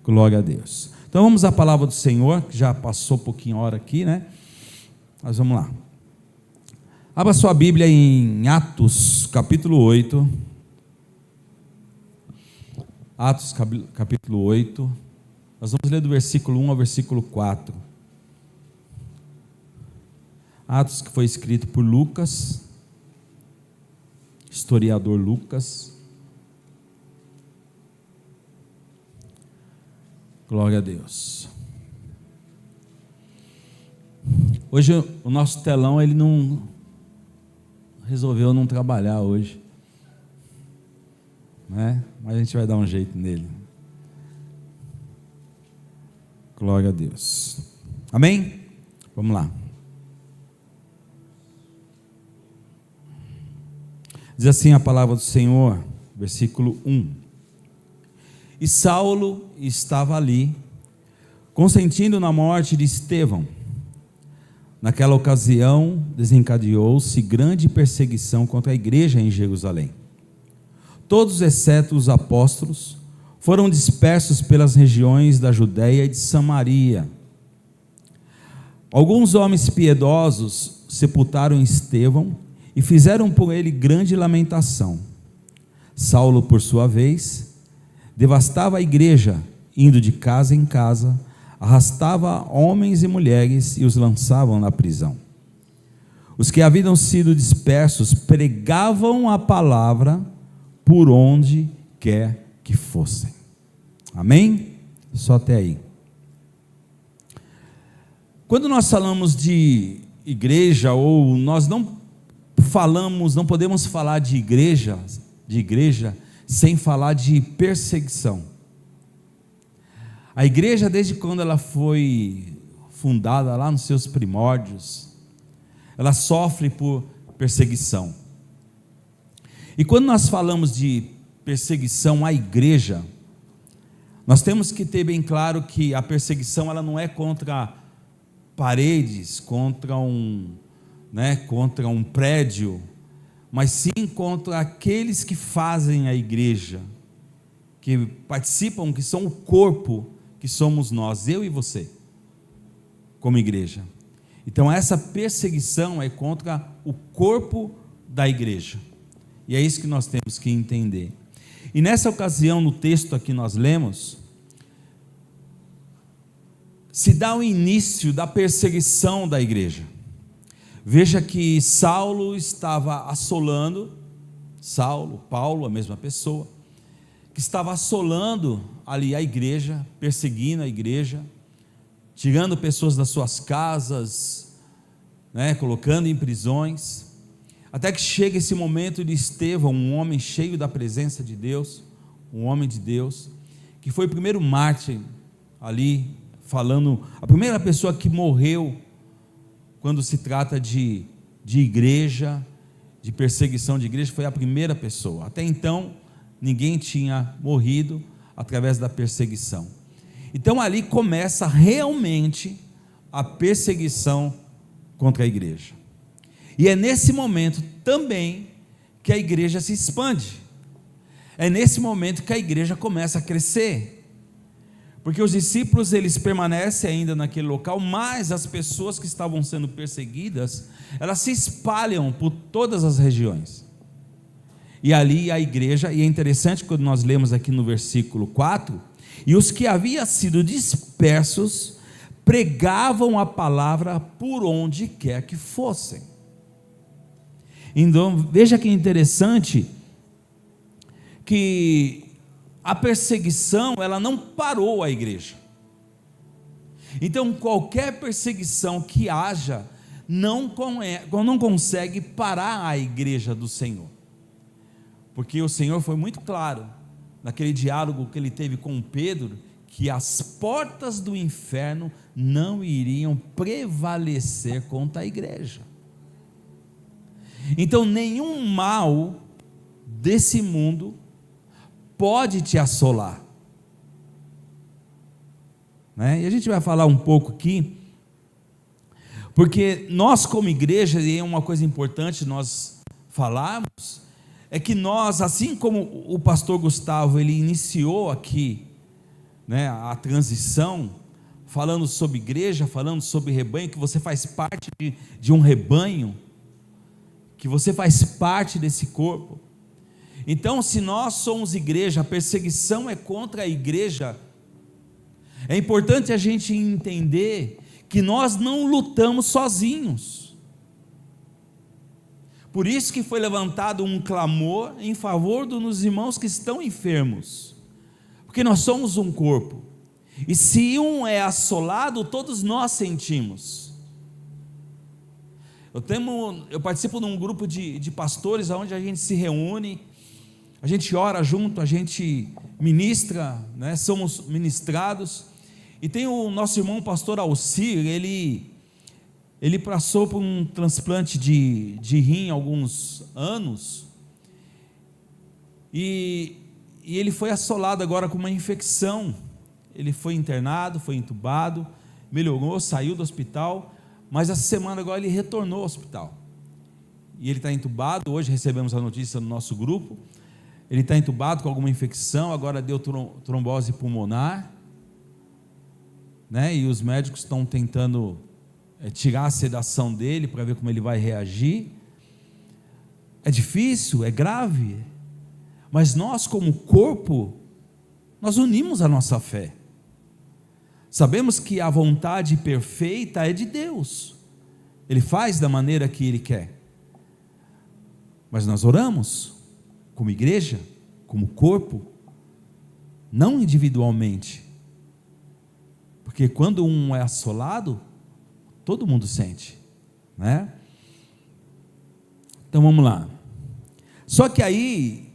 Glória a Deus. Então vamos à palavra do Senhor, que já passou um pouquinho a hora aqui, né? Mas vamos lá. Abra sua Bíblia em Atos, capítulo 8. Atos, capítulo 8. Nós vamos ler do versículo 1 ao versículo 4. Atos que foi escrito por Lucas, historiador Lucas. Glória a Deus. Hoje o nosso telão, ele não resolveu não trabalhar hoje, né? Mas a gente vai dar um jeito nele. Glória a Deus. Amém? Vamos lá. Diz assim a palavra do Senhor, versículo 1. E Saulo estava ali, consentindo na morte de Estevão. Naquela ocasião, desencadeou-se grande perseguição contra a igreja em Jerusalém. Todos, exceto os apóstolos, foram dispersos pelas regiões da Judéia e de Samaria. Alguns homens piedosos sepultaram Estevão e fizeram por ele grande lamentação. Saulo, por sua vez, devastava a igreja, indo de casa em casa, arrastava homens e mulheres e os lançavam na prisão. Os que haviam sido dispersos pregavam a palavra por onde quer que fossem. Amém? Só até aí. Quando nós falamos de igreja, ou nós não podemos falar de igreja sem falar de perseguição. A igreja, desde quando ela foi fundada lá nos seus primórdios, ela sofre por perseguição. E quando nós falamos de perseguição à igreja, nós temos que ter bem claro que a perseguição, ela não é contra paredes, contra um prédio, mas sim contra aqueles que fazem a igreja, que participam, que são o corpo, que somos nós, eu e você, como igreja. Então essa perseguição é contra o corpo da igreja, e é isso que nós temos que entender. E nessa ocasião, no texto aqui nós lemos, se dá o início da perseguição da igreja. Veja que Saulo estava assolando, Paulo, a mesma pessoa, que estava assolando ali a igreja, perseguindo a igreja, tirando pessoas das suas casas, colocando em prisões, até que chega esse momento de Estevão, um homem cheio da presença de Deus, um homem de Deus, que foi o primeiro mártir ali, falando, a primeira pessoa que morreu, quando se trata de igreja, de perseguição de igreja, foi a primeira pessoa. Até então, ninguém tinha morrido através da perseguição. Então ali começa realmente a perseguição contra a igreja. E é nesse momento também que a igreja se expande. É nesse momento que a igreja começa a crescer. Porque os discípulos, eles permanecem ainda naquele local, mas as pessoas que estavam sendo perseguidas, elas se espalham por todas as regiões. E ali a igreja, e é interessante quando nós lemos aqui no versículo 4, e os que haviam sido dispersos, pregavam a palavra por onde quer que fossem. Então, veja que interessante, que a perseguição, ela não parou a igreja. Então qualquer perseguição que haja, não consegue parar a igreja do Senhor, porque o Senhor foi muito claro, naquele diálogo que ele teve com Pedro, que as portas do inferno não iriam prevalecer contra a igreja. Então nenhum mal desse mundo pode te assolar, E a gente vai falar um pouco aqui, porque nós como igreja, e é uma coisa importante nós falarmos, é que nós, assim como o pastor Gustavo, ele iniciou aqui né, a transição, falando sobre igreja, falando sobre rebanho, que você faz parte de um rebanho, que você faz parte desse corpo. Então, se nós somos igreja, a perseguição é contra a igreja, é importante a gente entender que nós não lutamos sozinhos. Por isso que foi levantado um clamor em favor dos irmãos que estão enfermos, porque nós somos um corpo, e se um é assolado, todos nós sentimos. Eu participo de um grupo de pastores, onde a gente se reúne, a gente ora junto, a gente ministra, né? Somos ministrados, e tem o nosso irmão pastor Alcir, ele passou por um transplante de rim há alguns anos, e ele foi assolado agora com uma infecção. Ele foi internado, foi entubado, melhorou, saiu do hospital, mas essa semana agora ele retornou ao hospital, e ele está entubado. Hoje recebemos a notícia no nosso grupo, ele está entubado com alguma infecção, agora deu trombose pulmonar, né? E os médicos estão tentando tirar a sedação dele, para ver como ele vai reagir. É difícil, é grave, mas nós como corpo, nós unimos a nossa fé, sabemos que a vontade perfeita é de Deus, Ele faz da maneira que Ele quer, mas nós oramos, como igreja, como corpo, não individualmente, porque quando um é assolado, todo mundo sente, né? Então vamos lá. Só que aí,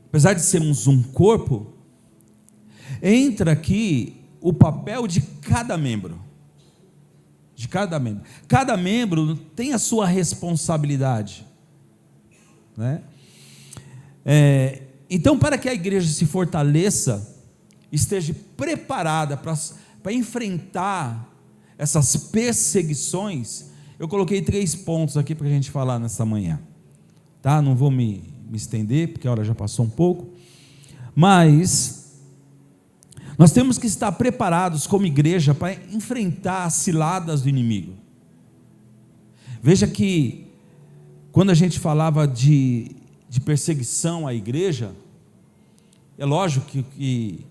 apesar de sermos um corpo, entra aqui o papel de cada membro. De cada membro. Cada membro tem a sua responsabilidade, né? Então, para que a igreja se fortaleça, esteja preparada para enfrentar essas perseguições, eu coloquei 3 pontos aqui para a gente falar nessa manhã, tá? Não vou me estender, porque a hora já passou um pouco, mas nós temos que estar preparados como igreja para enfrentar as ciladas do inimigo. Veja que quando a gente falava de perseguição à igreja, é lógico que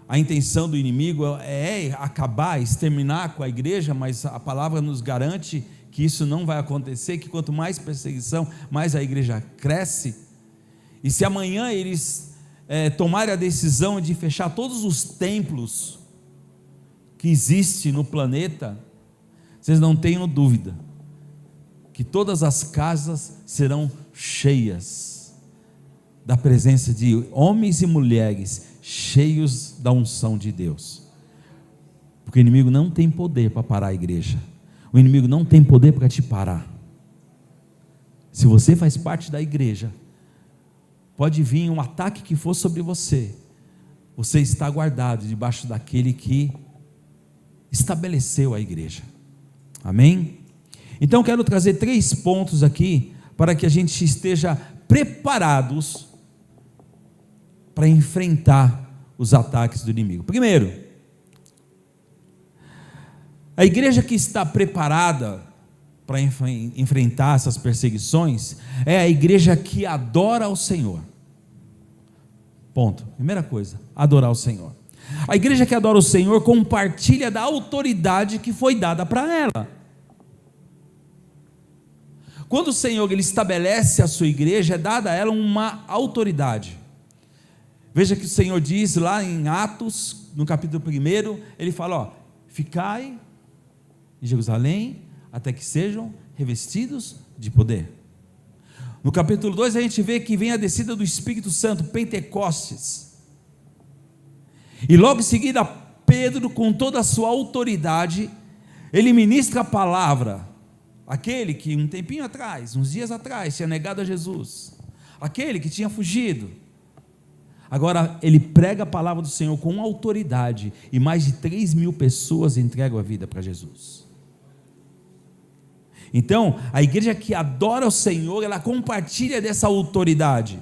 a intenção do inimigo é acabar, exterminar com a igreja, mas a palavra nos garante que isso não vai acontecer, que quanto mais perseguição, mais a igreja cresce. E se amanhã eles tomarem a decisão de fechar todos os templos que existem no planeta, vocês não tenham dúvida que todas as casas serão cheias da presença de homens e mulheres cheios da unção de Deus, porque o inimigo não tem poder para parar a igreja, o inimigo não tem poder para te parar. Se você faz parte da igreja, pode vir um ataque que for sobre você, você está guardado debaixo daquele que estabeleceu a igreja, amém? Então quero trazer 3 pontos aqui, para que a gente esteja preparados para enfrentar os ataques do inimigo. Primeiro, a igreja que está preparada para enfrentar essas perseguições é a igreja que adora ao Senhor. Ponto. Primeira coisa, adorar o Senhor. A igreja que adora o Senhor compartilha da autoridade que foi dada para ela. Quando o Senhor ele estabelece a sua igreja, é dada a ela uma autoridade. Veja que o Senhor diz lá em Atos, no capítulo 1, ele fala, ficai em Jerusalém, até que sejam revestidos de poder. No capítulo 2 a gente vê que vem a descida do Espírito Santo, Pentecostes, e logo em seguida Pedro, com toda a sua autoridade, ele ministra a palavra. Aquele que um tempinho atrás, uns dias atrás, tinha negado a Jesus, aquele que tinha fugido, agora ele prega a palavra do Senhor com autoridade, e mais de 3.000 pessoas entregam a vida para Jesus. Então, a igreja que adora o Senhor, ela compartilha dessa autoridade.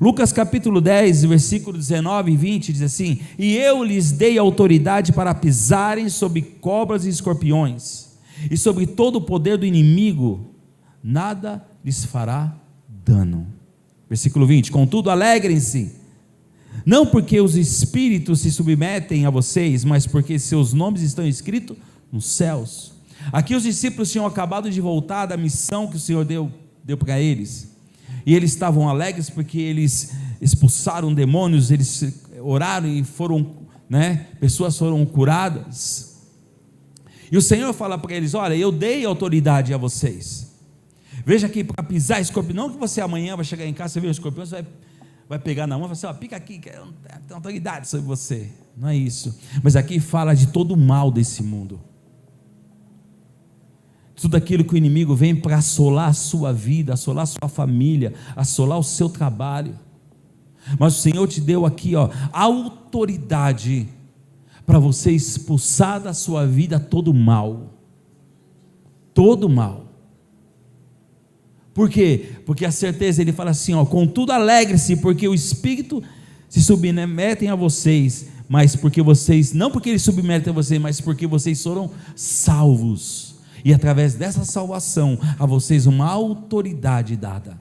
Lucas capítulo 10, versículo 19 e 20 diz assim: e eu lhes dei autoridade para pisarem sobre cobras e escorpiões, e sobre todo o poder do inimigo, nada lhes fará dano. Versículo 20: contudo alegrem-se, não porque os espíritos se submetem a vocês, mas porque seus nomes estão escritos nos céus. Aqui os discípulos tinham acabado de voltar da missão que o Senhor deu para eles, e eles estavam alegres porque eles expulsaram demônios, eles oraram e foram, pessoas foram curadas, e o Senhor fala para eles: olha, eu dei autoridade a vocês. Veja aqui, para pisar escorpião, não que você amanhã vai chegar em casa, você vê o escorpião, você vai pegar na mão e falar assim: pica aqui, que eu não tenho autoridade sobre você. Não é isso, mas aqui fala de todo o mal desse mundo, tudo aquilo que o inimigo vem para assolar a sua vida, assolar a sua família, assolar o seu trabalho. Mas o Senhor te deu aqui, autoridade para você expulsar da sua vida todo mal. Todo mal. Por quê? Porque a certeza, ele fala assim, contudo alegre-se, porque o Espírito se submetem a vocês, mas porque vocês, não porque eles submetem a vocês, mas porque vocês foram salvos, e através dessa salvação, a vocês uma autoridade dada.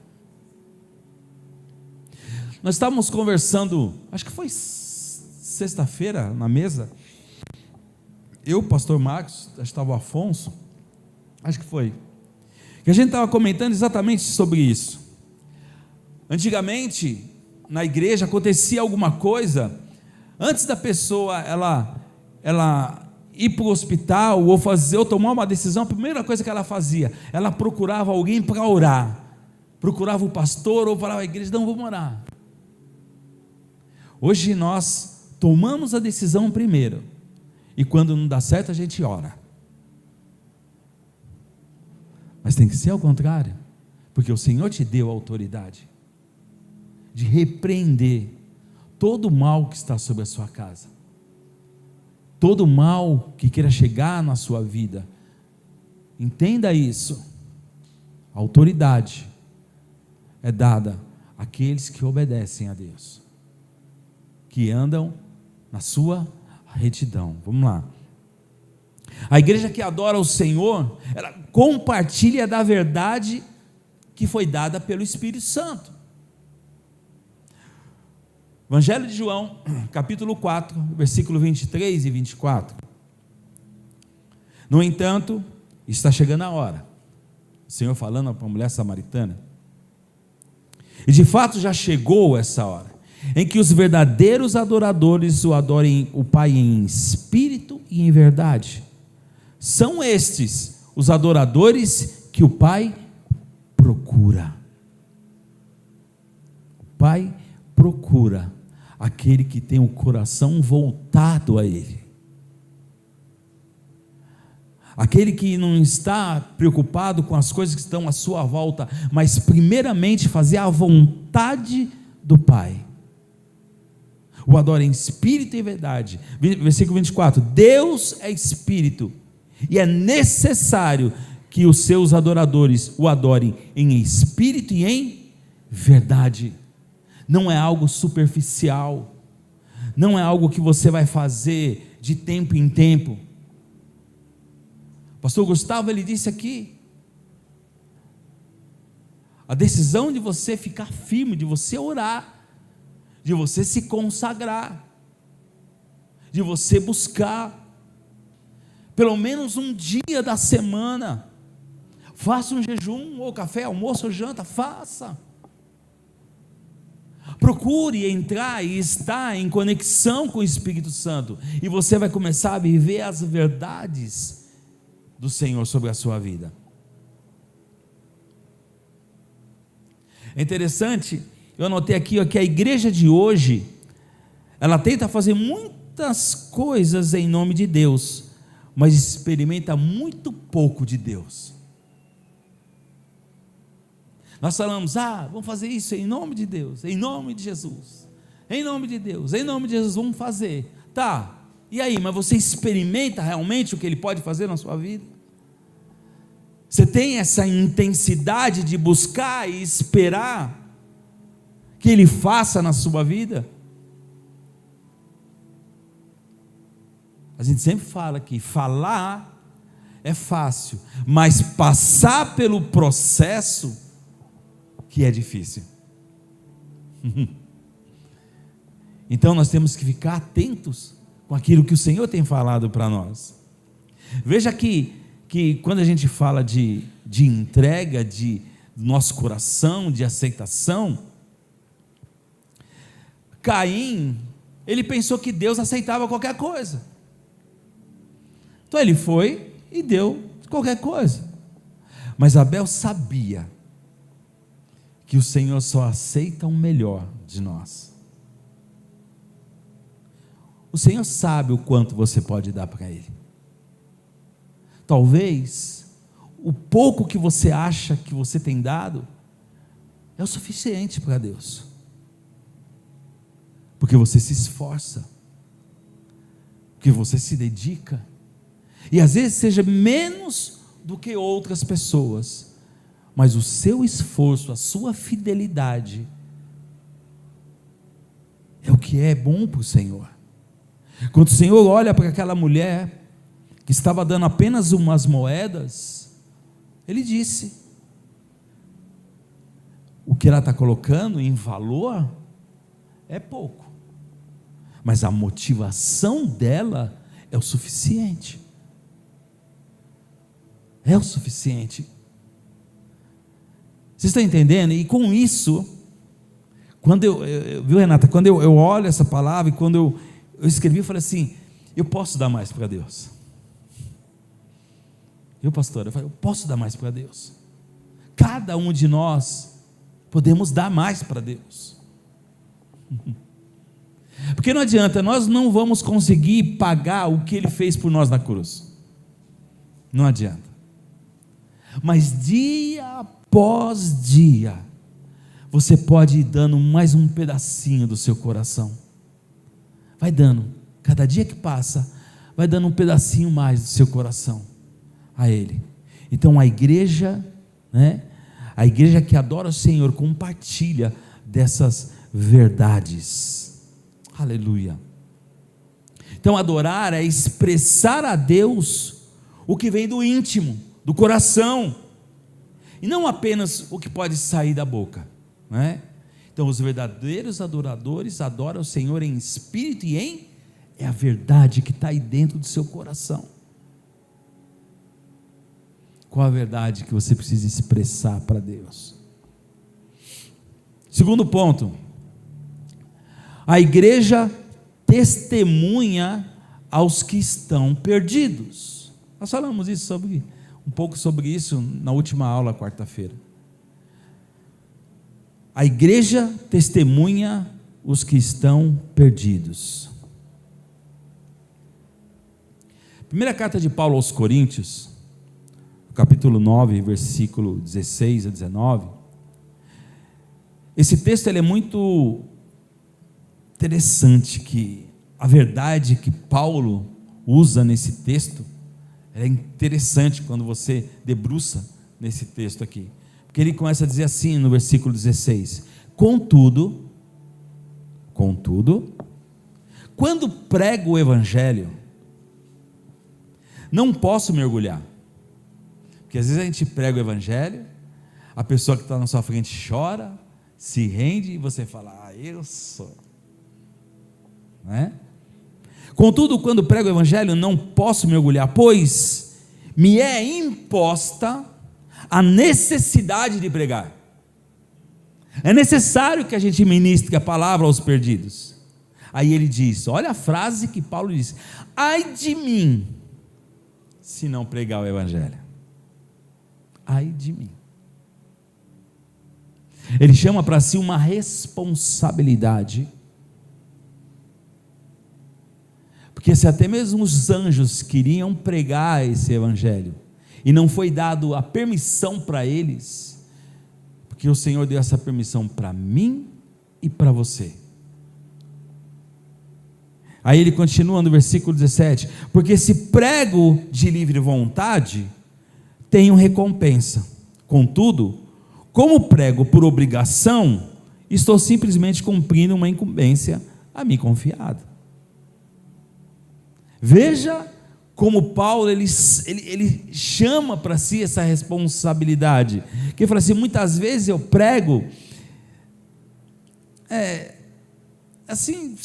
Nós estávamos conversando, acho que foi sexta-feira, na mesa, eu, pastor Marcos, acho que estava o Afonso, acho que foi, que a gente estava comentando exatamente sobre isso. Antigamente, na igreja, acontecia alguma coisa, antes da pessoa, ela ir para o hospital, ou tomar uma decisão, a primeira coisa que ela fazia, ela procurava alguém para orar, procurava o pastor, ou falava à igreja: não, vamos orar. Hoje nós tomamos a decisão primeiro, e quando não dá certo a gente ora. Mas tem que ser ao contrário, porque o Senhor te deu a autoridade de repreender todo o mal que está sobre a sua casa, todo o mal que queira chegar na sua vida. Entenda isso, a autoridade é dada àqueles que obedecem a Deus, que andam na sua retidão. Vamos lá. A igreja que adora o Senhor, ela compartilha da verdade que foi dada pelo Espírito Santo. Evangelho de João, capítulo 4, versículo 23 e 24. No entanto, está chegando a hora, o Senhor falando para a mulher samaritana, e de fato já chegou essa hora, em que os verdadeiros adoradores o adorem o Pai em espírito e em verdade. São estes os adoradores que o Pai procura. O Pai procura aquele que tem o coração voltado a Ele, aquele que não está preocupado com as coisas que estão à sua volta, mas primeiramente fazer a vontade do Pai. O adora em espírito e verdade. Versículo 24: Deus é espírito, e é necessário que os seus adoradores o adorem em espírito e em verdade. Não é algo superficial, não é algo que você vai fazer de tempo em tempo. Pastor Gustavo, ele disse aqui, a decisão de você ficar firme, de você orar, de você se consagrar, de você buscar, pelo menos um dia da semana, faça um jejum, ou café, almoço ou janta, faça, procure entrar e estar em conexão com o Espírito Santo, e você vai começar a viver as verdades do Senhor sobre a sua vida. É interessante, eu anotei aqui que a igreja de hoje, ela tenta fazer muitas coisas em nome de Deus, mas experimenta muito pouco de Deus. Nós falamos: vamos fazer isso em nome de Deus, em nome de Jesus, em nome de Deus, em nome de Jesus, vamos fazer, tá, e aí, mas você experimenta realmente o que Ele pode fazer na sua vida? Você tem essa intensidade de buscar e esperar que Ele faça na sua vida? A gente sempre fala que falar é fácil, mas passar pelo processo que é difícil. Então nós temos que ficar atentos com aquilo que o Senhor tem falado para nós. Veja que quando a gente fala de entrega, do nosso coração, de aceitação, Caim, ele pensou que Deus aceitava qualquer coisa. Então ele foi e deu qualquer coisa. Mas Abel sabia que o Senhor só aceita o melhor de nós. O Senhor sabe o quanto você pode dar para Ele. Talvez o pouco que você acha que você tem dado é o suficiente para Deus, porque você se esforça, porque você se dedica, e às vezes seja menos do que outras pessoas, mas o seu esforço, a sua fidelidade é o que é bom para o Senhor. Quando o Senhor olha para aquela mulher que estava dando apenas umas moedas, Ele disse: o que ela está colocando em valor é pouco, mas a motivação dela é o suficiente. É o suficiente. Vocês estão entendendo? E com isso, viu, Renata, quando eu olho essa palavra, e quando eu escrevi, eu falei assim: eu posso dar mais para Deus. Eu, pastor, eu falei, eu posso dar mais para Deus. Cada um de nós podemos dar mais para Deus. Porque não adianta, nós não vamos conseguir pagar o que Ele fez por nós na cruz. Não adianta. Mas dia após dia, você pode ir dando mais um pedacinho do seu coração. Vai dando, cada dia que passa, vai dando um pedacinho mais do seu coração a Ele. Então a igreja, a igreja que adora o Senhor, compartilha dessas verdades. Aleluia. Então adorar é expressar a Deus o que vem do íntimo, do coração, e não apenas o que pode sair da boca, Então os verdadeiros adoradores adoram o Senhor em espírito e é a verdade que está aí dentro do seu coração. Qual a verdade que você precisa expressar para Deus? Segundo ponto, a igreja testemunha aos que estão perdidos. Nós falamos um pouco sobre isso na última aula, quarta-feira. A igreja testemunha os que estão perdidos. Primeira carta de Paulo aos Coríntios, capítulo 9, versículo 16 a 19. Esse texto ele é muito interessante, que a verdade que Paulo usa nesse texto é interessante quando você debruça nesse texto aqui, porque ele começa a dizer assim no versículo 16: contudo, quando prego o evangelho, não posso me orgulhar, porque às vezes a gente prega o evangelho, a pessoa que está na sua frente chora, se rende, e você fala: eu sou, Contudo, quando prego o evangelho, não posso me orgulhar, pois me é imposta a necessidade de pregar. É necessário que a gente ministre a palavra aos perdidos. Aí ele diz, olha a frase que Paulo diz: ai de mim, se não pregar o evangelho. Ai de mim. Ele chama para si uma responsabilidade, porque se até mesmo os anjos queriam pregar esse evangelho, e não foi dado a permissão para eles, porque o Senhor deu essa permissão para mim e para você. Aí ele continua no versículo 17: porque se prego de livre vontade, tenho recompensa. Contudo, como prego por obrigação, estou simplesmente cumprindo uma incumbência a mim confiada. Veja como Paulo ele chama para si essa responsabilidade, que ele fala assim: muitas vezes eu prego assim,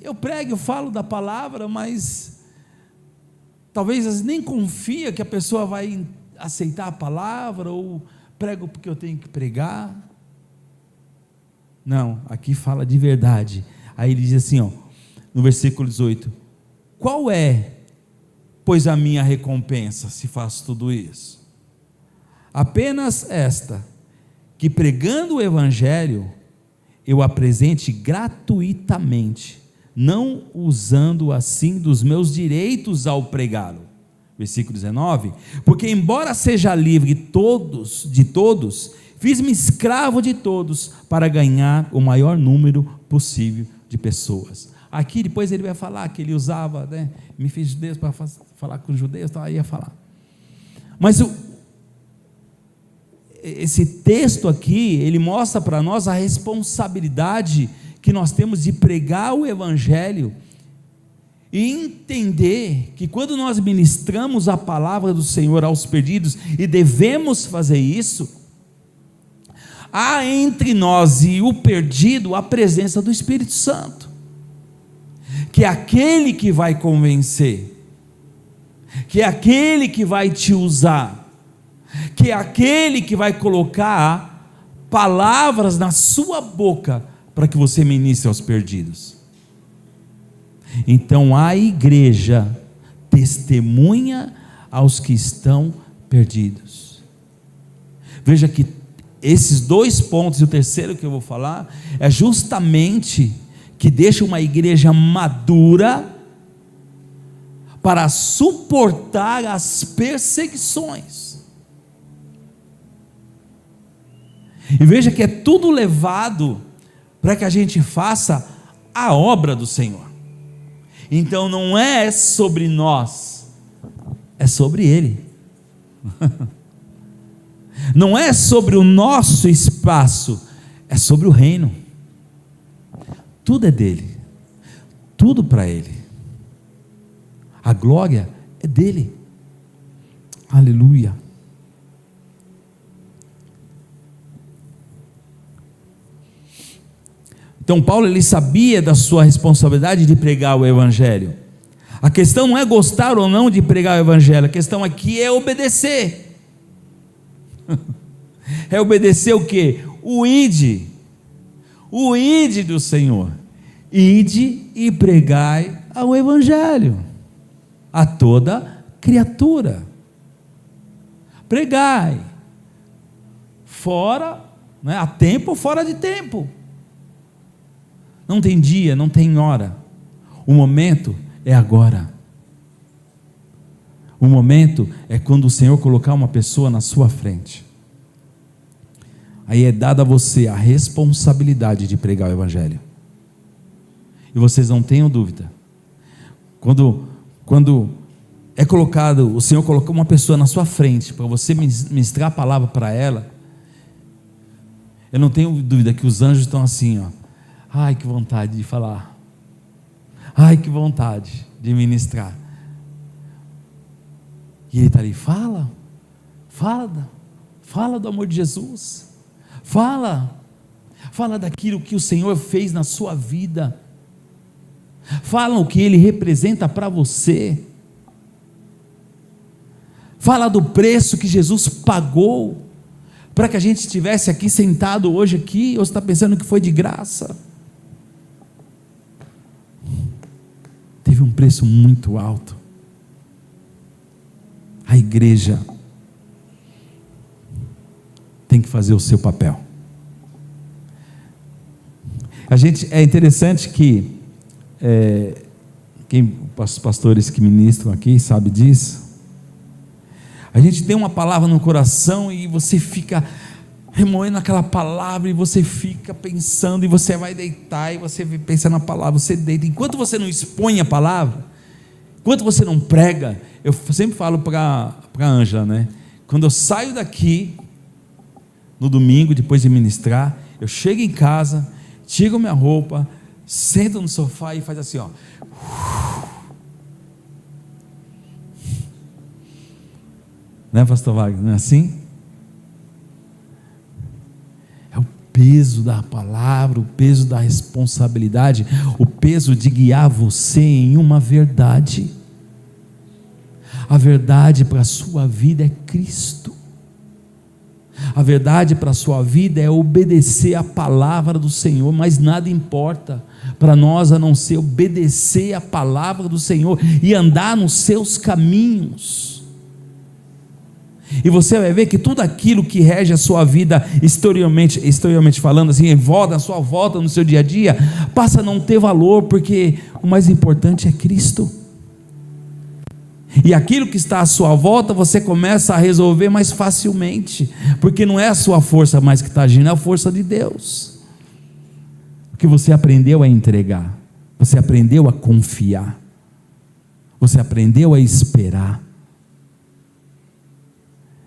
eu falo da palavra, mas talvez nem confia que a pessoa vai aceitar a palavra, ou prego porque eu tenho que pregar. Não, aqui fala de verdade. Aí ele diz assim, no versículo 18: qual é, pois, a minha recompensa se faço tudo isso? Apenas esta, que pregando o evangelho eu apresente gratuitamente, não usando assim dos meus direitos ao pregá-lo. Versículo 19: porque embora seja livre de todos, fiz-me escravo de todos, para ganhar o maior número possível de pessoas. Aqui depois ele vai falar que ele usava, me fiz judeus para falar com os judeus, então aí ia falar. Mas esse texto aqui, ele mostra para nós a responsabilidade que nós temos de pregar o evangelho, e entender que quando nós ministramos a palavra do Senhor aos perdidos, e devemos fazer isso, há entre nós e o perdido a presença do Espírito Santo, que é aquele que vai convencer, que é aquele que vai te usar, que é aquele que vai colocar palavras na sua boca para que você ministre aos perdidos. Então a igreja testemunha aos que estão perdidos. Veja que esses dois pontos, e o terceiro que eu vou falar, é justamente que deixa uma igreja madura para suportar as perseguições. E veja que é tudo levado para que a gente faça a obra do Senhor. Então não é sobre nós, é sobre Ele. Não é sobre o nosso espaço, é sobre o reino. Tudo é dele, tudo para Ele. A glória é dele. Aleluia. Então Paulo, ele sabia da sua responsabilidade de pregar o evangelho. A questão não é gostar ou não de pregar o evangelho, a questão aqui é obedecer. É obedecer o quê? O ide do Senhor. Ide e pregai ao evangelho a toda criatura. Pregai, fora, a tempo ou fora de tempo. Não tem dia, não tem hora. O momento é agora. O momento é quando o Senhor colocar uma pessoa na sua frente. Aí é dada a você a responsabilidade de pregar o evangelho. E vocês não tenham dúvida. Quando é colocado, o Senhor colocou uma pessoa na sua frente para você ministrar a palavra para ela, eu não tenho dúvida que os anjos estão assim, ai, que vontade de falar. Ai, que vontade de ministrar. E ele está ali, fala do amor de Jesus. Fala daquilo que o Senhor fez na sua vida. Fala o que Ele representa para você. Fala do preço que Jesus pagou para que a gente estivesse aqui sentado hoje aqui. Ou você está pensando que foi de graça? Teve um preço muito alto. A igreja tem que fazer o seu papel. É interessante que os pastores que ministram aqui sabem disso. A gente tem uma palavra no coração e você fica remoendo aquela palavra, e você fica pensando, e você vai deitar, e você pensa na palavra, você deita. Enquanto você não expõe a palavra, enquanto você não prega, eu sempre falo para a Ângela, quando eu saio daqui no domingo, depois de ministrar, Eu chego em casa, tiro minha roupa, sento no sofá e faz assim, ó. Né, pastor Wagner? Não é assim? É o peso da palavra, o peso da responsabilidade, o peso de guiar você em uma verdade. A verdade para a sua vida é Cristo. A verdade para a sua vida é obedecer a palavra do Senhor, mas nada importa para nós a não ser obedecer a palavra do Senhor e andar nos seus caminhos. E você vai ver que tudo aquilo que rege a sua vida exteriormente falando, assim, em volta, na sua volta, no seu dia a dia, passa a não ter valor, porque o mais importante é Cristo. E aquilo que está à sua volta, você começa a resolver mais facilmente, porque não é a sua força mais que está agindo, é a força de Deus. Porque você aprendeu a entregar, você aprendeu a confiar, você aprendeu a esperar.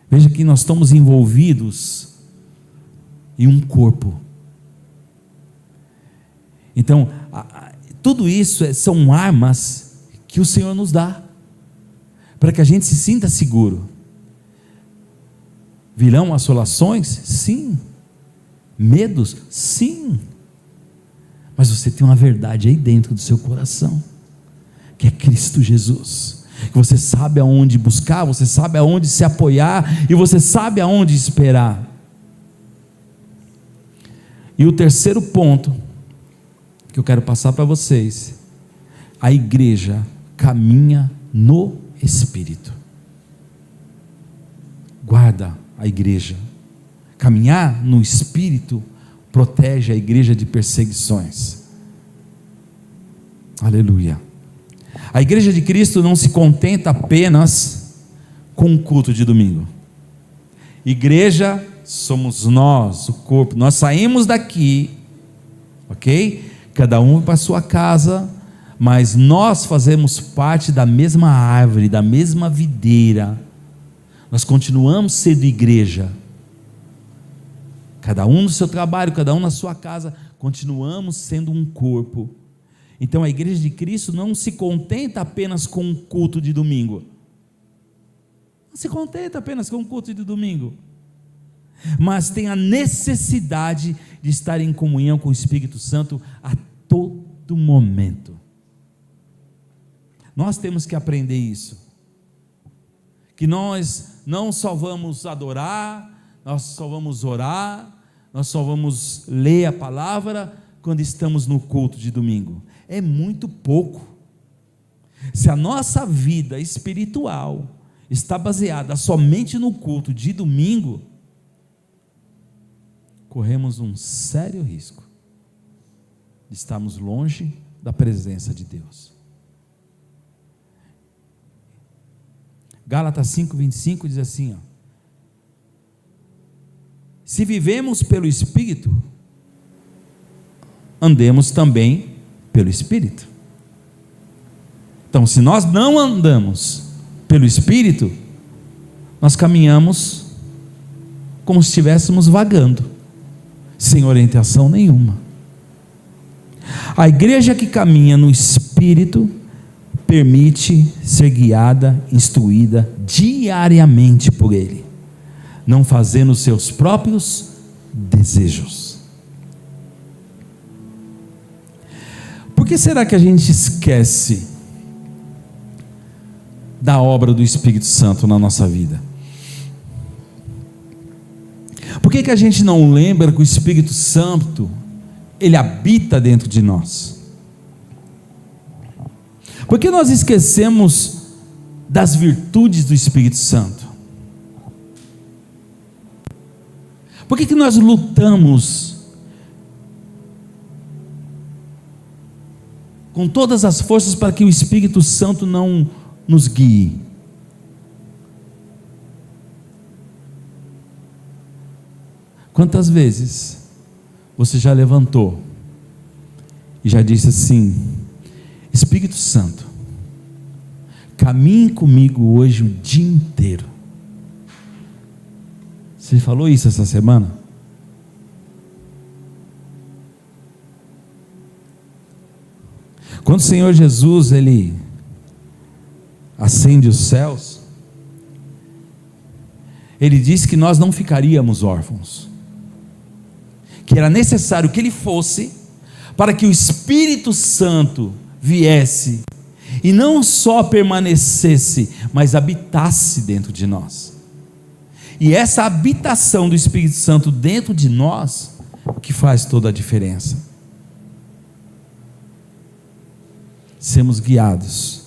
Veja que nós estamos envolvidos em um corpo. Então, tudo isso são armas que o Senhor nos dá, para que a gente se sinta seguro. Virão assolações? Sim. Medos? Sim. Mas você tem uma verdade aí dentro do seu coração, que é Cristo Jesus, que você sabe aonde buscar, você sabe aonde se apoiar, e você sabe aonde esperar. E o terceiro ponto que eu quero passar para vocês: a igreja caminha no Espírito. Guarda a igreja. Caminhar no Espírito protege a igreja de perseguições. Aleluia. A igreja de Cristo não se contenta apenas com o culto de domingo. Igreja somos nós, o corpo. Nós saímos daqui, ok? Cada um para a sua casa, mas nós fazemos parte da mesma árvore, da mesma videira. Nós continuamos sendo igreja. Cada um no seu trabalho, cada um na sua casa, continuamos sendo um corpo. Então a igreja de Cristo não se contenta apenas com um culto de domingo. Não se contenta apenas com um culto de domingo, mas tem a necessidade de estar em comunhão com o Espírito Santo a todo momento. Nós temos que aprender isso, que nós não só vamos adorar, nós só vamos orar, nós só vamos ler a palavra quando estamos no culto de domingo. É muito pouco. Se a nossa vida espiritual está baseada somente no culto de domingo, corremos um sério risco de estarmos longe da presença de Deus. Gálatas 5:25 diz assim, ó: se vivemos pelo Espírito, andemos também pelo Espírito. Então, se nós não andamos pelo Espírito, nós caminhamos como se estivéssemos vagando, sem orientação nenhuma. A igreja que caminha no Espírito permite ser guiada, instruída diariamente por Ele, não fazendo seus próprios desejos. Por que será que a gente esquece da obra do Espírito Santo na nossa vida? Por que a gente não lembra que o Espírito Santo, ele habita dentro de nós? Por que nós esquecemos das virtudes do Espírito Santo? Por que nós lutamos com todas as forças para que o Espírito Santo não nos guie? Quantas vezes você já levantou e já disse assim: Espírito Santo, caminhe comigo hoje o dia inteiro? Você falou isso essa semana? Quando o Senhor Jesus, Ele ascende os céus, Ele disse que nós não ficaríamos órfãos, que era necessário que Ele fosse, para que o Espírito Santo viesse, e não só permanecesse, mas habitasse dentro de nós. E essa habitação do Espírito Santo dentro de nós, que faz toda a diferença. Sermos guiados.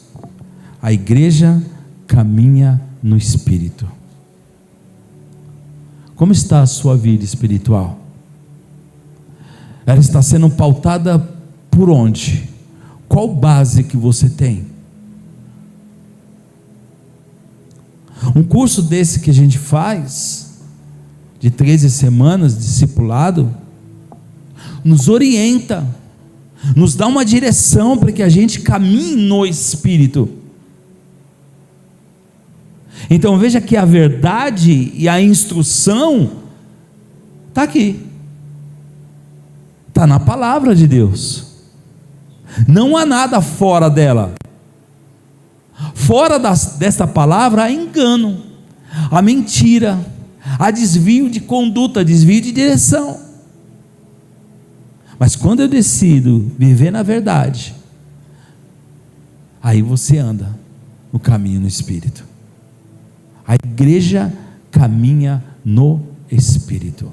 A igreja caminha no Espírito. Como está a sua vida espiritual? Ela está sendo pautada por onde? Qual base que você tem? Um curso desse que a gente faz, de 13 semanas, discipulado, nos orienta, nos dá uma direção para que a gente caminhe no Espírito. Então veja que a verdade e a instrução está aqui, está na palavra de Deus. Não há nada fora dela. Fora desta palavra há engano, há mentira, há desvio de conduta, desvio de direção. Mas quando eu decido viver na verdade, aí você anda no caminho no Espírito. A igreja caminha no Espírito.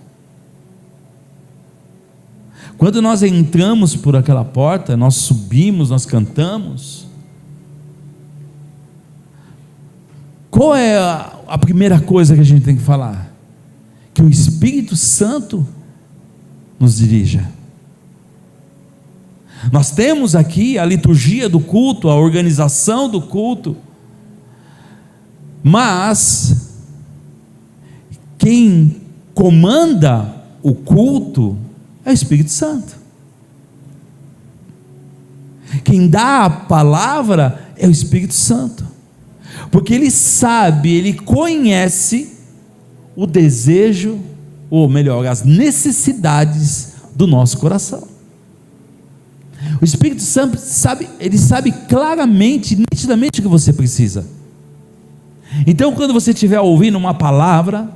Quando nós entramos por aquela porta, nós subimos, nós cantamos. Qual é a primeira coisa que a gente tem que falar? Que o Espírito Santo nos dirija. Nós temos aqui a liturgia do culto, a organização do culto, mas quem comanda o culto é o Espírito Santo. Quem dá a palavra é o Espírito Santo, porque ele sabe, ele conhece o desejo, ou melhor, as necessidades do nosso coração. O Espírito Santo sabe, ele sabe claramente, nitidamente o que você precisa. Então quando você estiver ouvindo uma palavra,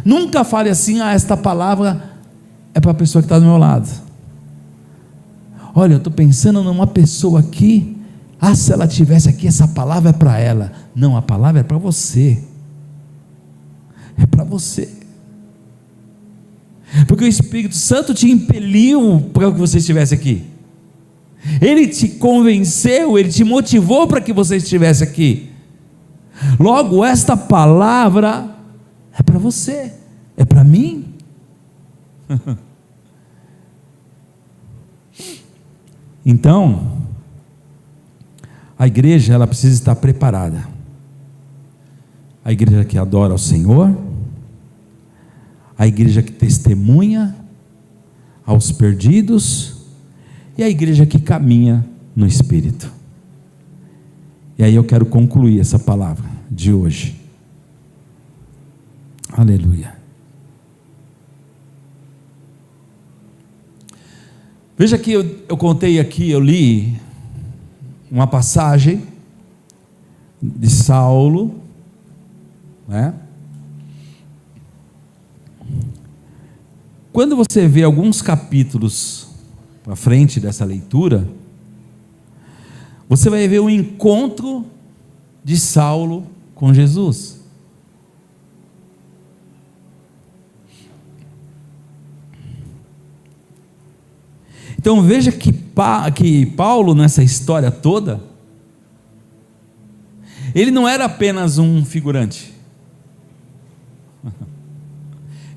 nunca fale assim: esta palavra é para a pessoa que está do meu lado. Olha, eu estou pensando numa pessoa aqui, se ela tivesse aqui, essa palavra é para ela. Não, a palavra é para você. É para você. Porque o Espírito Santo te impeliu para que você estivesse aqui. Ele te convenceu, ele te motivou para que você estivesse aqui. Logo, esta palavra é para você, é para mim. Então, a igreja, ela precisa estar preparada. A igreja que adora ao Senhor, a igreja que testemunha aos perdidos, e a igreja que caminha no Espírito. E aí eu quero concluir essa palavra de hoje. Aleluia. Veja que eu contei aqui, eu li uma passagem de Saulo, né? Quando você vê alguns capítulos para frente dessa leitura, você vai ver o encontro de Saulo com Jesus. Então veja que Paulo, nessa história toda, ele não era apenas um figurante.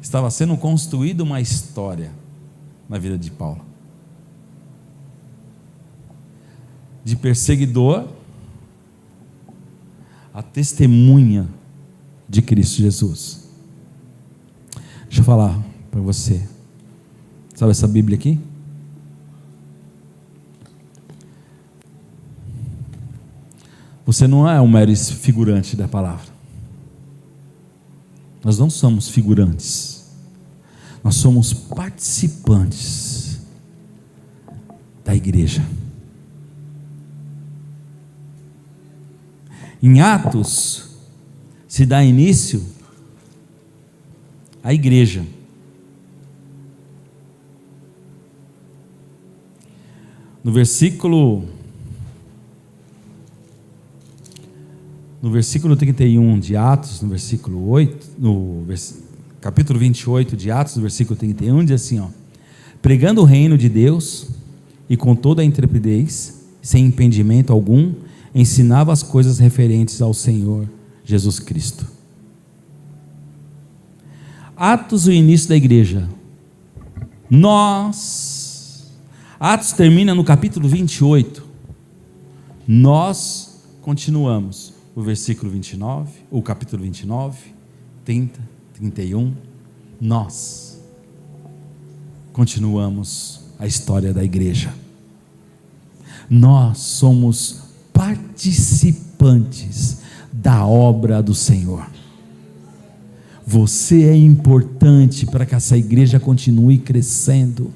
Estava sendo construída uma história na vida de Paulo, de perseguidor a testemunha de Cristo Jesus. Deixa eu falar para você, sabe essa Bíblia aqui? Você não é um mero figurante da palavra. Nós não somos figurantes, nós somos participantes da igreja. Em Atos se dá início à igreja. No versículo 31 de Atos, no versículo 8, capítulo 28 de Atos, no versículo 31, diz assim, pregando o reino de Deus e com toda a intrepidez, sem impedimento algum, ensinava as coisas referentes ao Senhor Jesus Cristo. Atos, o início da igreja. Atos termina no capítulo 28. Nós continuamos o versículo 29, o capítulo 29, 30, 31. Nós continuamos a história da igreja. Nós somos participantes da obra do Senhor. Você é importante para que essa igreja continue crescendo.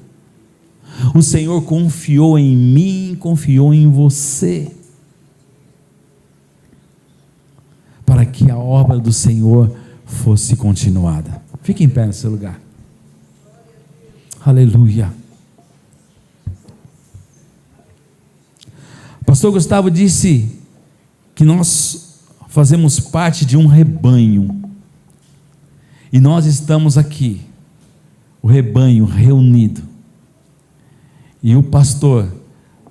O Senhor confiou em mim, confiou em você, para que a obra do Senhor fosse continuada. Fique em pé no seu lugar. Aleluia. Pastor Gustavo disse que nós fazemos parte de um rebanho, e nós estamos aqui, o rebanho reunido, e o pastor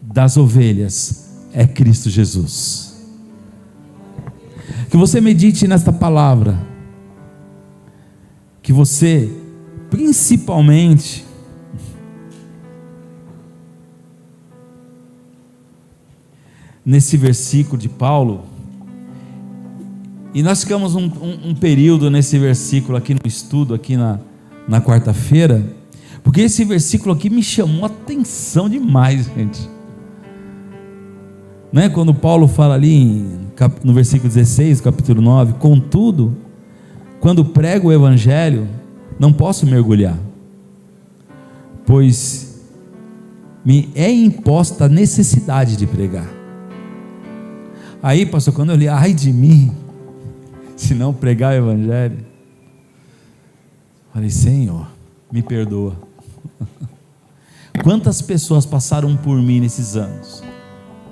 das ovelhas é Cristo Jesus. Que você medite nesta palavra, que você, principalmente, nesse versículo de Paulo, e nós ficamos um período nesse versículo aqui no estudo, aqui na quarta-feira, porque esse versículo aqui me chamou a atenção demais, gente. Não é? Quando Paulo fala ali no versículo 16, capítulo 9, contudo, quando prego o evangelho, não posso mergulhar, pois me é imposta a necessidade de pregar. Aí, pastor, quando eu li, ai de mim, se não pregar o evangelho, falei, Senhor, me perdoa. Quantas pessoas passaram por mim nesses anos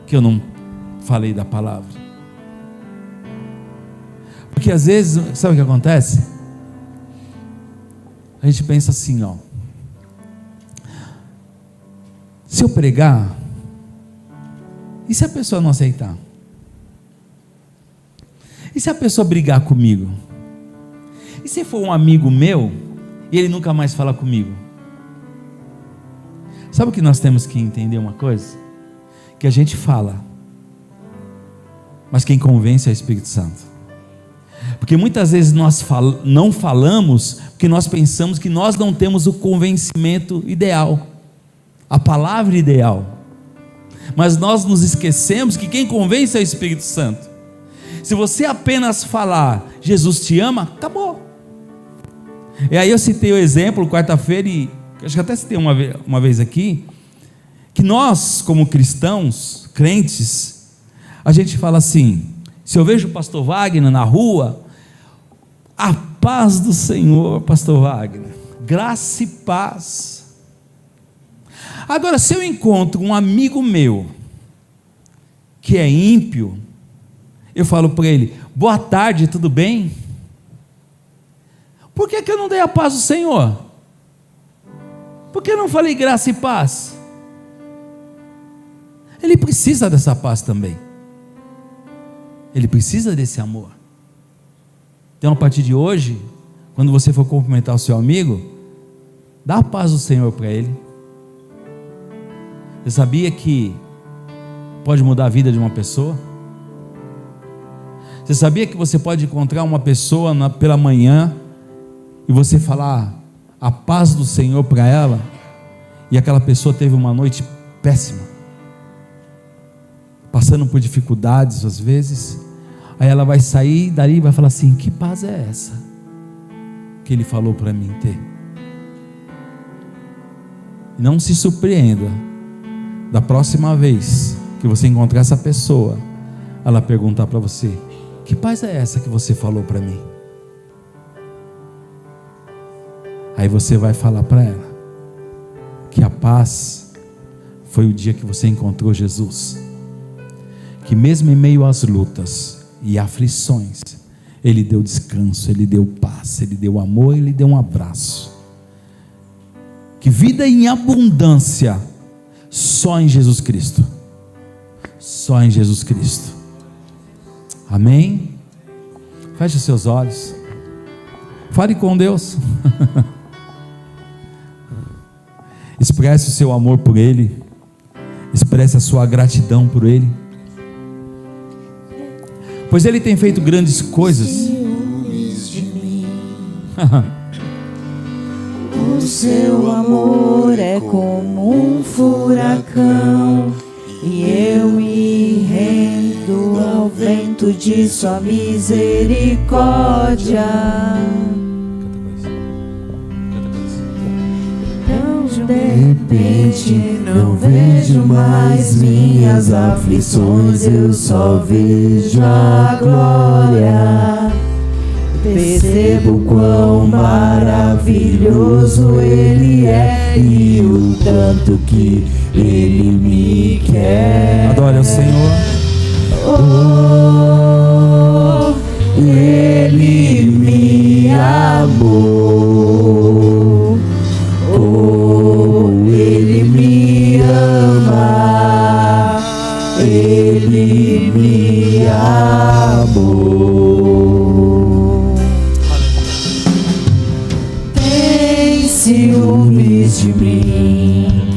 que eu não falei da palavra? Porque às vezes, sabe o que acontece? A gente pensa assim, se eu pregar, e se a pessoa não aceitar? E se a pessoa brigar comigo? E se for um amigo meu e ele nunca mais fala comigo? Sabe o que nós temos que entender uma coisa? Que a gente fala, mas quem convence é o Espírito Santo. Porque muitas vezes nós não falamos porque nós pensamos que nós não temos o convencimento ideal, a palavra ideal, mas nós nos esquecemos que quem convence é o Espírito Santo. Se você apenas falar, Jesus te ama, acabou. E aí eu citei o exemplo, quarta-feira, e acho que até citei uma vez aqui, que nós como cristãos, crentes, a gente fala assim, se eu vejo o pastor Wagner na rua, a paz do Senhor, pastor Wagner, graça e paz. Agora, se eu encontro um amigo meu, que é ímpio, eu falo para ele, boa tarde, tudo bem? Por que eu não dei a paz do Senhor? Por que eu não falei graça e paz? Ele precisa dessa paz também, ele precisa desse amor. Então a partir de hoje, quando você for cumprimentar o seu amigo, dá a paz do Senhor para ele. Você sabia que pode mudar a vida de uma pessoa? Você sabia que você pode encontrar uma pessoa pela manhã e você falar a paz do Senhor para ela, e aquela pessoa teve uma noite péssima, passando por dificuldades às vezes, aí ela vai sair dali e vai falar assim, que paz é essa que ele falou para mim ter? E não se surpreenda da próxima vez que você encontrar essa pessoa, ela perguntar para você, que paz é essa que você falou para mim? Aí você vai falar para ela que a paz foi o dia que você encontrou Jesus, que mesmo em meio às lutas e aflições, Ele deu descanso, Ele deu paz, Ele deu amor, Ele deu um abraço. Que vida em abundância só em Jesus Cristo, só em Jesus Cristo. Amém? Feche seus olhos, fale com Deus. Expresse o seu amor por Ele, expresse a sua gratidão por Ele, pois Ele tem feito grandes coisas. O seu amor é como um furacão, e eu me rendo ao vento de sua misericórdia. De repente não vejo mais minhas aflições, eu só vejo a glória. Percebo quão maravilhoso Ele é e o tanto que Ele me quer. Adore ao Senhor. Oh, Ele me amou. Oh, Ele me ama. Ele me amou. Tem ciúmes de mim.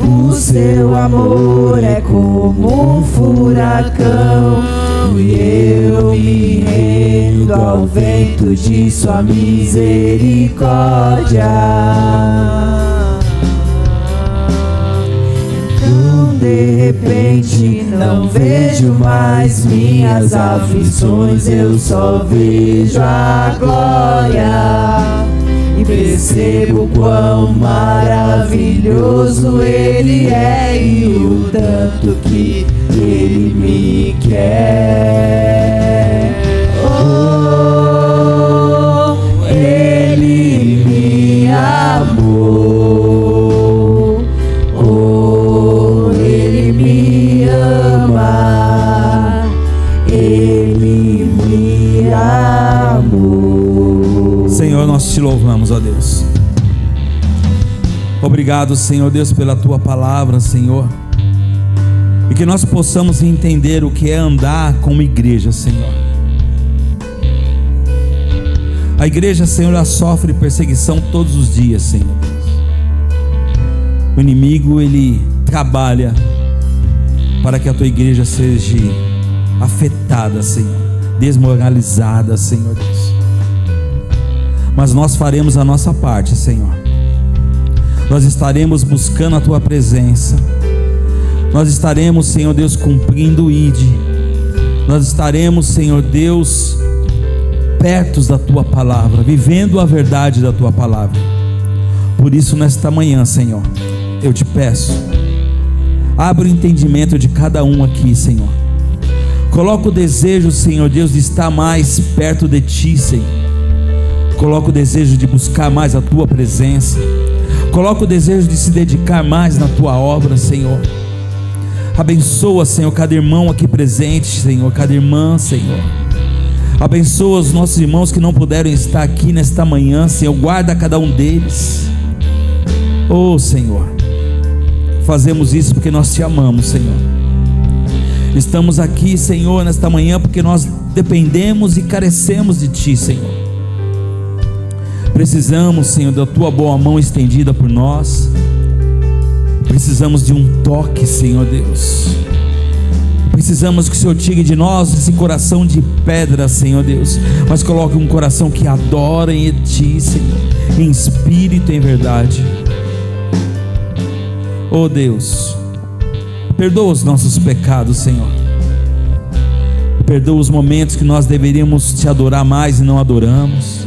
O seu amor é como um furacão, e eu me rendo ao vento de sua misericórdia. Então de repente não vejo mais minhas aflições, eu só vejo a glória. E percebo quão maravilhoso Ele é e o tanto que Ele me quer. Oh, Ele me amou. Oh, Ele me ama. Ele me amou. Senhor, nós te louvamos, ó Deus. Obrigado, Senhor Deus, pela tua palavra, Senhor, e que nós possamos entender o que é andar como igreja, Senhor. A igreja, Senhor, ela sofre perseguição todos os dias, Senhor Deus. O inimigo, ele trabalha para que a tua igreja seja afetada, Senhor, desmoralizada, Senhor Deus. Mas nós faremos a nossa parte, Senhor. Nós estaremos buscando a tua presença. Nós estaremos, Senhor Deus, cumprindo o ID. Nós estaremos, Senhor Deus, perto da tua palavra, vivendo a verdade da tua palavra. Por isso, nesta manhã, Senhor, eu te peço, abre o entendimento de cada um aqui, Senhor. Coloca o desejo, Senhor Deus, de estar mais perto de ti, Senhor. Coloca o desejo de buscar mais a tua presença. Coloca o desejo de se dedicar mais na tua obra, Senhor. Abençoa, Senhor, cada irmão aqui presente, Senhor, cada irmã, Senhor. Abençoa os nossos irmãos que não puderam estar aqui nesta manhã, Senhor. Guarda cada um deles. Oh, Senhor, fazemos isso porque nós te amamos, Senhor. Estamos aqui, Senhor, nesta manhã porque nós dependemos e carecemos de ti, Senhor. Precisamos, Senhor, da tua boa mão estendida por nós. Precisamos de um toque, Senhor Deus. Precisamos que o Senhor tire de nós esse coração de pedra, Senhor Deus, mas coloque um coração que adora em ti, Senhor, em espírito e em verdade. Oh Deus, perdoa os nossos pecados, Senhor. Perdoa os momentos que nós deveríamos te adorar mais e não adoramos.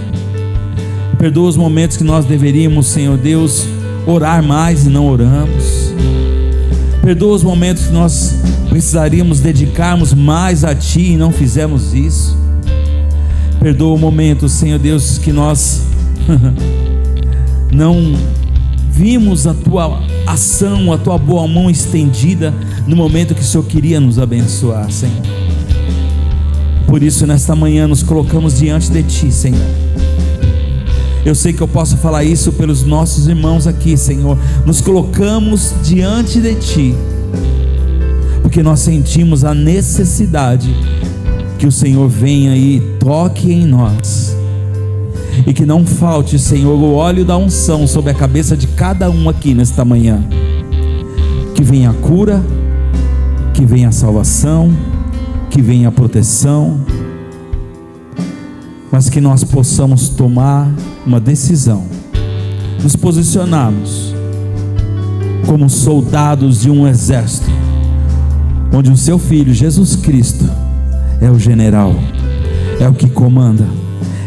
Perdoa os momentos que nós deveríamos, Senhor Deus, orar mais e não oramos. Perdoa os momentos que nós precisaríamos dedicarmos mais a Ti e não fizemos isso. Perdoa o momento, Senhor Deus, que nós não vimos a Tua ação, a Tua boa mão estendida no momento que o Senhor queria nos abençoar, Senhor. Por isso, nesta manhã, nos colocamos diante de Ti, Senhor. Eu sei que eu posso falar isso pelos nossos irmãos aqui, Senhor. Nos colocamos diante de Ti, porque nós sentimos a necessidade que o Senhor venha e toque em nós, e que não falte, Senhor, o óleo da unção sobre a cabeça de cada um aqui nesta manhã. Que venha a cura, que venha a salvação, que venha a proteção, mas que nós possamos tomar uma decisão, nos posicionarmos como soldados de um exército, onde o Seu Filho Jesus Cristo é o general, é o que comanda,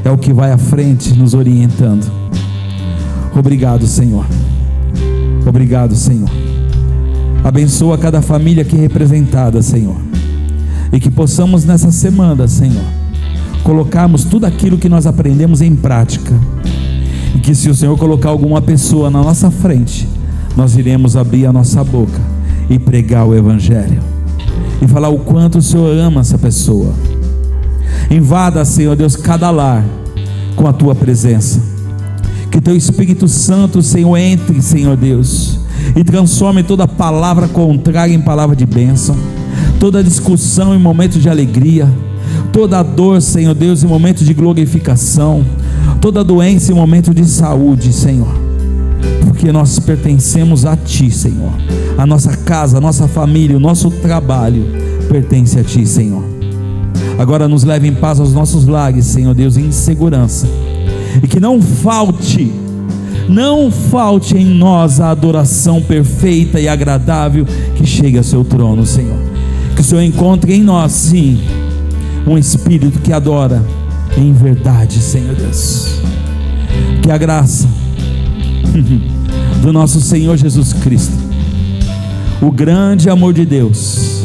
é o que vai à frente nos orientando. Obrigado, Senhor. Obrigado, Senhor. Abençoa cada família aqui representada, Senhor, e que possamos nessa semana, Senhor, colocarmos tudo aquilo que nós aprendemos em prática, e que se o Senhor colocar alguma pessoa na nossa frente, nós iremos abrir a nossa boca e pregar o Evangelho, e falar o quanto o Senhor ama essa pessoa. Invada, Senhor Deus, cada lar com a Tua presença. Que Teu Espírito Santo, Senhor, entre, Senhor Deus, e transforme toda palavra contrária em palavra de bênção, toda discussão em momento de alegria, toda dor, Senhor Deus, em momento de glorificação, toda doença em momento de saúde, Senhor, porque nós pertencemos a Ti, Senhor. A nossa casa, a nossa família, o nosso trabalho pertence a Ti, Senhor. Agora nos leve em paz aos nossos lares, Senhor Deus, em segurança, e que não falte em nós a adoração perfeita e agradável que chega ao Seu trono, Senhor. Que o Senhor encontre em nós, sim, um espírito que adora em verdade, Senhor Deus. Que a graça do nosso Senhor Jesus Cristo, o grande amor de Deus,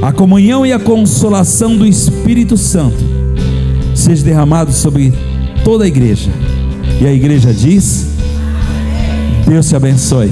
a comunhão e a consolação do Espírito Santo seja derramado sobre toda a igreja. E a igreja diz: Deus te abençoe.